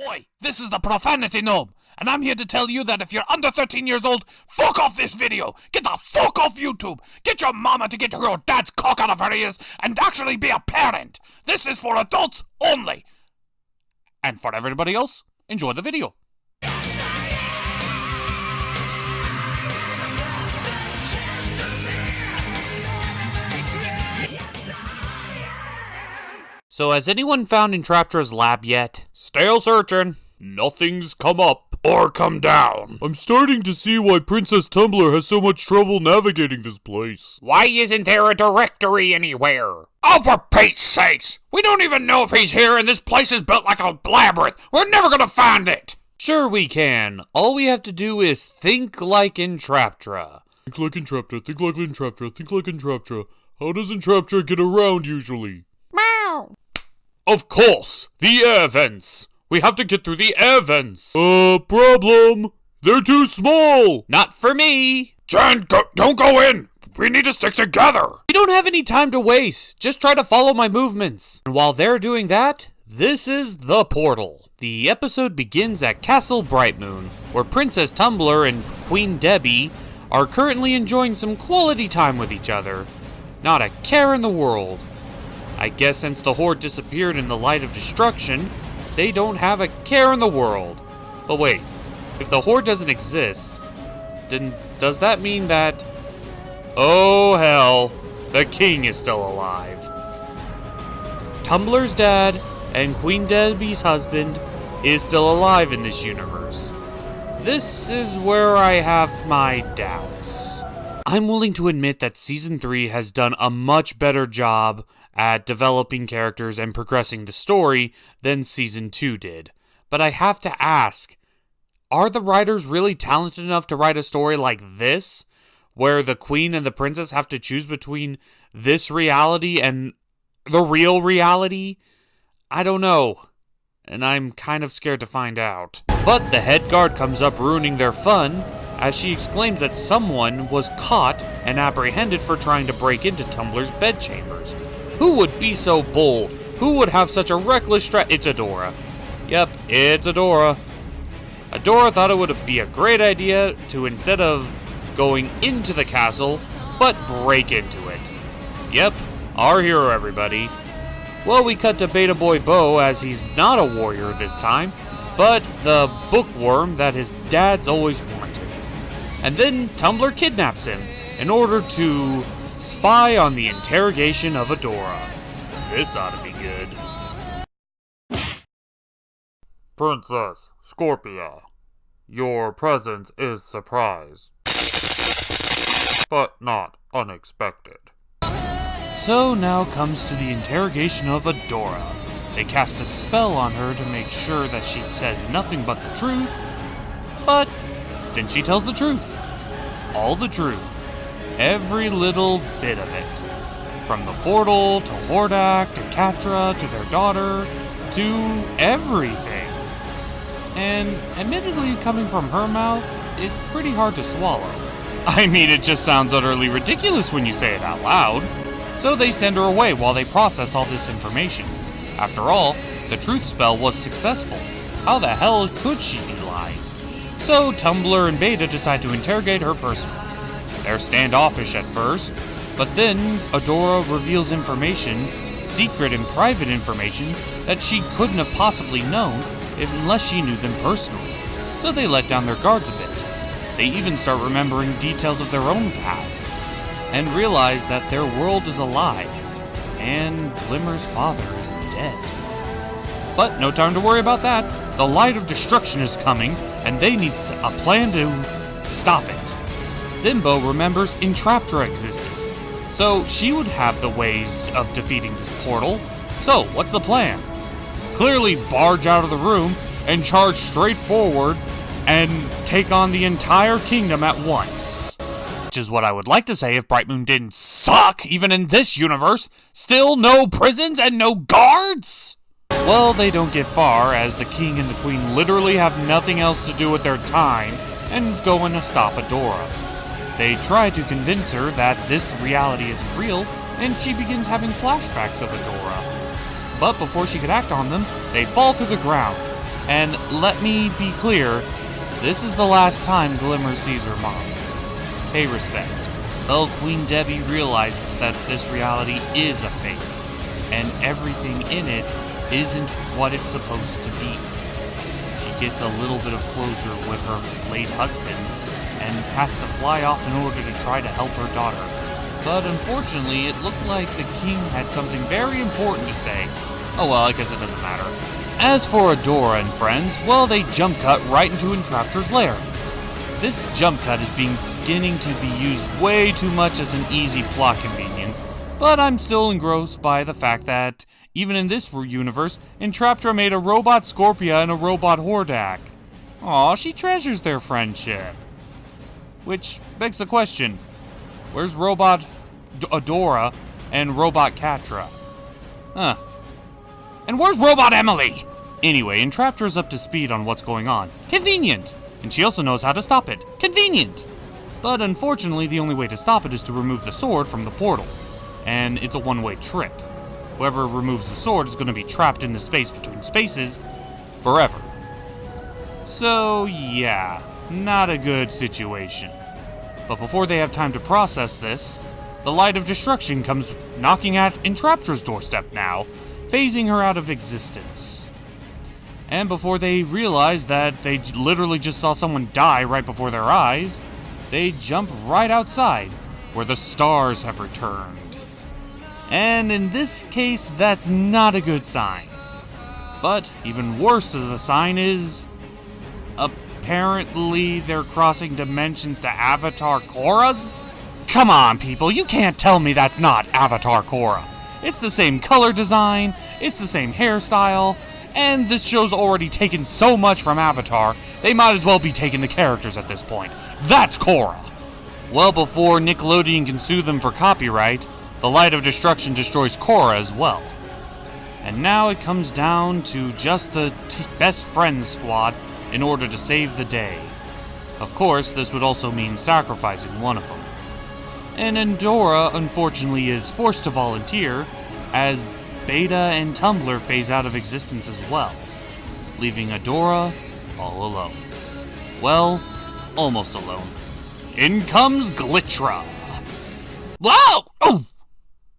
Oi, this is the Profanity Gnome, and I'm here to tell you that if you're under 13 years old, fuck off this video! Get the fuck off YouTube! Get your mama to get your dad's cock out of her ears and actually be a parent! This is for adults only! And for everybody else, enjoy the video. So has anyone found Entraptra's lab yet? Still searching. Nothing's come up or come down. I'm starting to see why Princess Tumbler has so much trouble navigating this place. Why isn't there a directory anywhere? Oh, for Pete's sakes! We don't even know if he's here and this place is built like a labyrinth. We're never gonna find it! Sure we can. All we have to do is think like Entraptra. Think like Entraptra, think like Entraptra, think like Entraptra. How does Entraptra get around usually? Meow! Of course! The air vents! We have to get through the air vents! Problem! They're too small! Not for me! Jen, don't go in! We need to stick together! We don't have any time to waste. Just try to follow my movements. And while they're doing that, this is the portal. The episode begins at Castle Brightmoon, where Princess Tumbler and Queen Debbie are currently enjoying some quality time with each other. Not a care in the world. I guess since the Horde disappeared in the light of destruction, they don't have a care in the world. But wait, if the Horde doesn't exist, then does that mean that... Oh hell, the king is still alive. Tumbler's dad and Queen Debbie's husband is still alive in this universe. This is where I have my doubts. I'm willing to admit that Season 3 has done a much better job at developing characters and progressing the story than Season 2 did. But I have to ask, are the writers really talented enough to write a story like this, where the queen and the princess have to choose between this reality and the real reality? I don't know, and I'm kind of scared to find out. But the head guard comes up ruining their fun, as she exclaims that someone was caught and apprehended for trying to break into Tumbler's bedchambers. Who would be so bold? Who would have such a reckless It's Adora. Yep, it's Adora. Adora thought it would be a great idea to, instead of going into the castle, but break into it. Yep, our hero, everybody. Well, we cut to Beta Boy Bo, as he's not a warrior this time, but the bookworm that his dad's always wanted. And then Tumbler kidnaps him in order to spy on the interrogation of Adora. This ought to be good. Princess Scorpia, your presence is surprise, but not unexpected. So now comes to the interrogation of Adora. They cast a spell on her to make sure that she says nothing but the truth, but then she tells the truth. All the truth. Every little bit of it. From the portal, to Hordak, to Catra, to their daughter, to everything. And admittedly, coming from her mouth, it's pretty hard to swallow. I mean, it just sounds utterly ridiculous when you say it out loud. So they send her away while they process all this information. After all, the truth spell was successful. How the hell could she be lying? So Tumbler and Beta decide to interrogate her personally. They're standoffish at first, but then Adora reveals information, secret and private information, that she couldn't have possibly known unless she knew them personally. So they let down their guards a bit. They even start remembering details of their own pasts, and realize that their world is alive, and Glimmer's father is dead. But no time to worry about that. The light of destruction is coming, and they need a plan to stop it. Then Bo remembers Entraptra existed, so she would have the ways of defeating this portal. So, what's the plan? Clearly barge out of the room and charge straight forward and take on the entire kingdom at once. Which is what I would like to say if Brightmoon didn't suck, even in this universe. Still no prisons and no guards? Well, they don't get far, as the king and the queen literally have nothing else to do with their time and go in to stop Adora. They try to convince her that this reality is real, and she begins having flashbacks of Adora. But before she could act on them, they fall through the ground. And let me be clear, this is the last time Glimmer sees her mom. Pay respect. Well, Queen Debbie realizes that this reality is a fake, and everything in it isn't what it's supposed to be. She gets a little bit of closure with her late husband, and has to fly off in order to try to help her daughter. But unfortunately, it looked like the king had something very important to say. Oh well, I guess it doesn't matter. As for Adora and friends, well, they jump cut right into Entraptor's lair. This jump cut is beginning to be used way too much as an easy plot convenience, but I'm still engrossed by the fact that, even in this universe, Entraptor made a robot Scorpia and a robot Hordak. Aw, she treasures their friendship. Which begs the question, where's Robot Adora and Robot Catra? Huh. And where's Robot Emily? Anyway, Entraptor's up to speed on what's going on. Convenient! And she also knows how to stop it. Convenient! But unfortunately, the only way to stop it is to remove the sword from the portal. And it's a one-way trip. Whoever removes the sword is going to be trapped in the space between spaces forever. So, yeah, not a good situation. But before they have time to process this, the Light of Destruction comes knocking at Entraptor's doorstep now, phasing her out of existence. And before they realize that they literally just saw someone die right before their eyes, they jump right outside, where the stars have returned. And in this case, that's not a good sign. But even worse as a sign is, apparently they're crossing dimensions to Avatar Korra's? Come on, people, you can't tell me that's not Avatar Korra. It's the same color design, it's the same hairstyle, and this show's already taken so much from Avatar, they might as well be taking the characters at this point. That's Korra! Well, before Nickelodeon can sue them for copyright, the Light of Destruction destroys Korra as well. And now it comes down to just the best friends squad in order to save the day. Of course, this would also mean sacrificing one of them. And Adora, unfortunately, is forced to volunteer, as Beta and Tumblr phase out of existence as well, leaving Adora all alone. Well, almost alone. In comes Glittra! Whoa!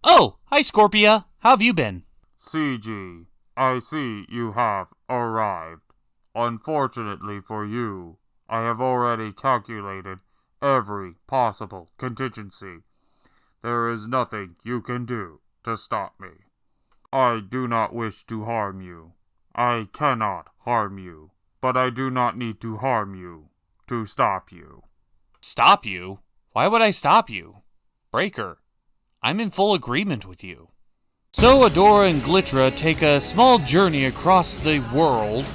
Oh, hi Scorpia. How have you been? CG, I see you have arrived. Unfortunately for you, I have already calculated every possible contingency. There is nothing you can do to stop me. I do not wish to harm you. I cannot harm you, but I do not need to harm you to stop you. Stop you? Why would I stop you? Breaker, I'm in full agreement with you. So Adora and Glittra take a small journey across the world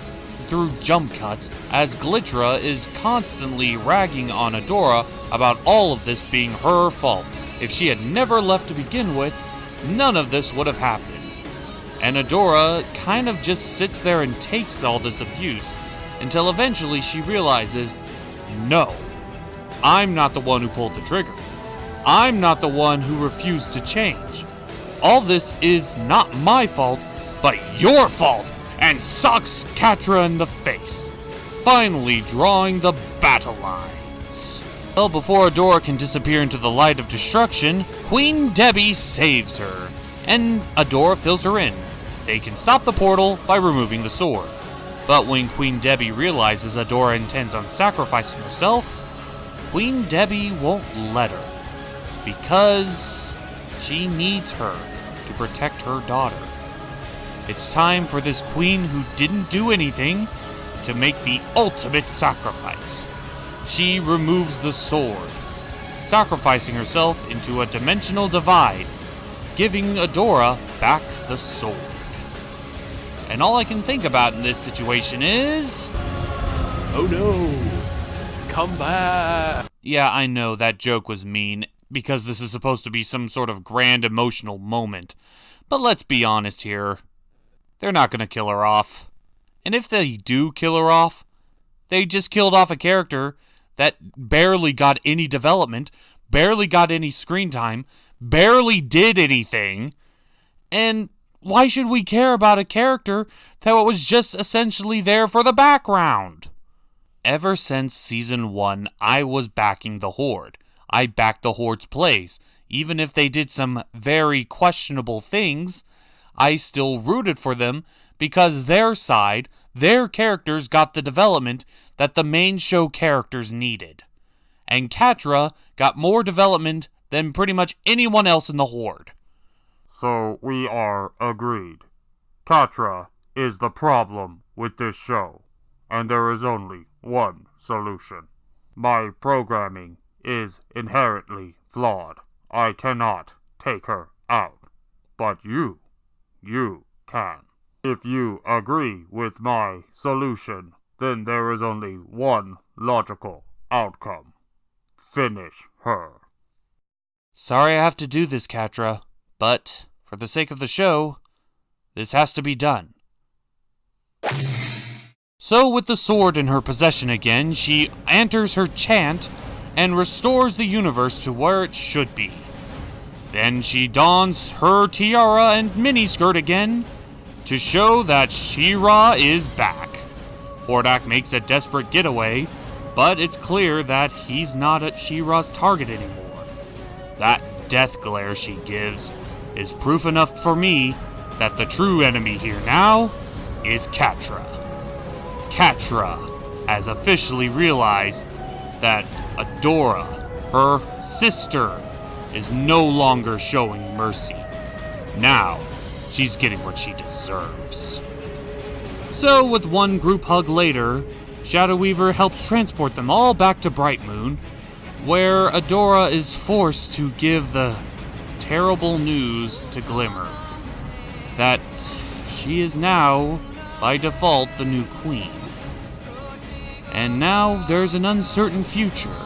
through jump cuts, as Glittra is constantly ragging on Adora about all of this being her fault. If she had never left to begin with, none of this would have happened. And Adora kind of just sits there and takes all this abuse, until eventually she realizes, no, I'm not the one who pulled the trigger. I'm not the one who refused to change. All this is not my fault, but your fault, and sucks Catra in the face, finally drawing the battle lines. Well, before Adora can disappear into the Light of Destruction, Queen Debbie saves her, and Adora fills her in. They can stop the portal by removing the sword. But when Queen Debbie realizes Adora intends on sacrificing herself, Queen Debbie won't let her, because she needs her to protect her daughter. It's time for this queen who didn't do anything to make the ultimate sacrifice. She removes the sword, sacrificing herself into a dimensional divide, giving Adora back the sword. And all I can think about in this situation is... oh no! Come back! Yeah, I know that joke was mean, because this is supposed to be some sort of grand emotional moment. But let's be honest here. They're not gonna kill her off. And if they do kill her off, they just killed off a character that barely got any development, barely got any screen time, barely did anything, and why should we care about a character that was just essentially there for the background? Ever since Season 1, I was backing the Horde. I backed the Horde's plays. Even if they did some very questionable things, I still rooted for them because their side, their characters got the development that the main show characters needed. And Catra got more development than pretty much anyone else in the Horde. So we are agreed. Catra is the problem with this show, and there is only one solution. My programming is inherently flawed. I cannot take her out. But you can. If you agree with my solution, then there is only one logical outcome. Finish her. Sorry I have to do this, Catra, but for the sake of the show, this has to be done. So with the sword in her possession again, she enters her chant and restores the universe to where it should be. Then she dons her tiara and miniskirt again to show that She-Ra is back. Hordak makes a desperate getaway, but it's clear that he's not at She-Ra's target anymore. That death glare she gives is proof enough for me that the true enemy here now is Catra. Catra has officially realized that Adora, her sister, is no longer showing mercy. Now, she's getting what she deserves. So, with one group hug later, Shadow Weaver helps transport them all back to Bright Moon, where Adora is forced to give the terrible news to Glimmer that she is now, by default, the new queen. And now there's an uncertain future,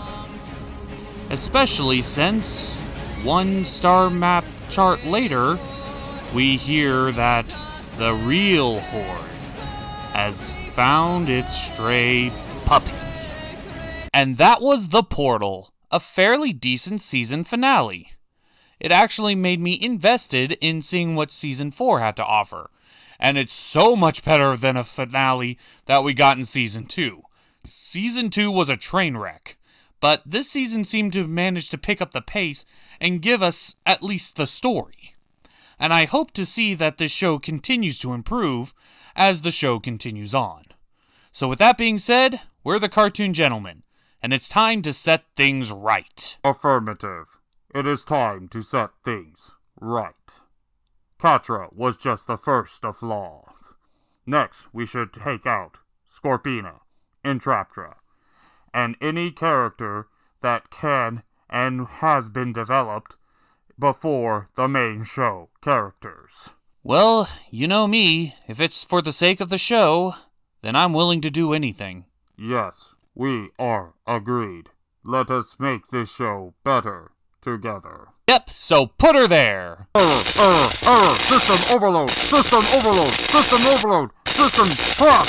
especially since one star map chart later, we hear that the real Horde has found its stray puppy. And that was The Portal, a fairly decent season finale. It actually made me invested in seeing what Season 4 had to offer, and it's so much better than a finale that we got in Season 2. Season 2 was a train wreck, but this season seemed to manage to pick up the pace and give us at least the story. And I hope to see that this show continues to improve as the show continues on. So with that being said, we're the Cartoon Gentlemen, and it's time to set things right. Affirmative. It is time to set things right. Catra was just the first of flaws. Next, we should take out Scorpina, Entraptra, and any character that can and has been developed before the main show characters. Well, you know me, if it's for the sake of the show, then I'm willing to do anything. Yes, we are agreed. Let us make this show better together. Yep, so put her there! Error! System overload! System overload! System overload! System cross!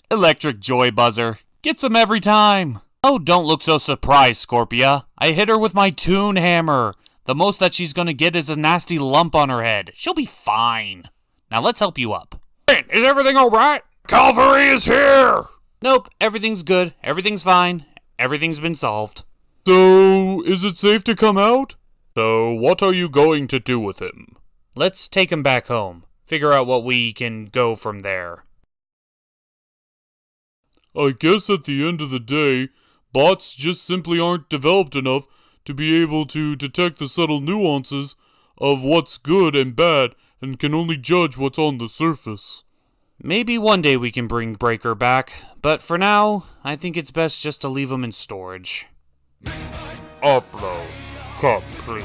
Electric Joy Buzzer. Gets him every time. Oh, don't look so surprised, Scorpia. I hit her with my Toon Hammer. The most that she's gonna get is a nasty lump on her head. She'll be fine. Now let's help you up. Is everything alright? Calvary is here! Nope, everything's good. Everything's fine. Everything's been solved. So, is it safe to come out? So, what are you going to do with him? Let's take him back home. Figure out what we can go from there. I guess at the end of the day, bots just simply aren't developed enough to be able to detect the subtle nuances of what's good and bad and can only judge what's on the surface. Maybe one day we can bring Breaker back, but for now, I think it's best just to leave him in storage. Upload complete.